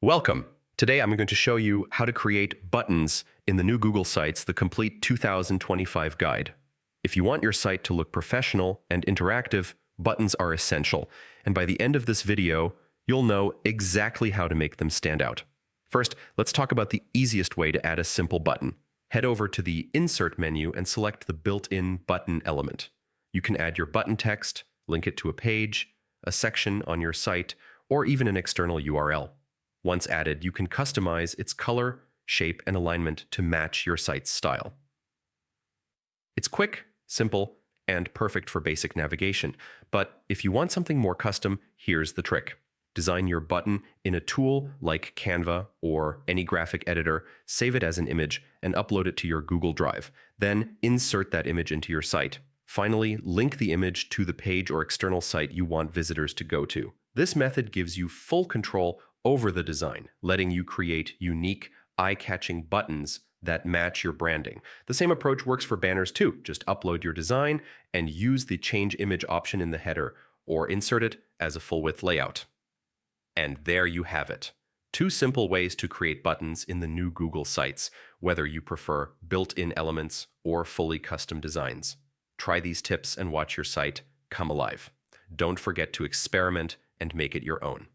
Welcome. Today I'm going to show you how to create buttons in the new Google Sites, the complete 2025 guide. If you want your site to look professional and interactive, buttons are essential. And by the end of this video, you'll know exactly how to make them stand out. First, let's talk about the easiest way to add a simple button. Head over to the Insert menu and select the built-in button element. You can add your button text, link it to a page, a section on your site, or even an external URL. Once added, you can customize its color, shape, and alignment to match your site's style. It's quick, simple, and perfect for basic navigation. But if you want something more custom, here's the trick. Design your button in a tool like Canva or any graphic editor, save it as an image, and upload it to your Google Drive. Then insert that image into your site. Finally, link the image to the page or external site you want visitors to go to. This method gives you full control over the design, letting you create unique, eye-catching buttons that match your branding. The same approach works for banners too. Just upload your design and use the change image option in the header, or insert it as a full-width layout. And there you have it. 2 simple ways to create buttons in the new Google Sites, whether you prefer built-in elements or fully custom designs. Try these tips and watch your site come alive. Don't forget to experiment and make it your own.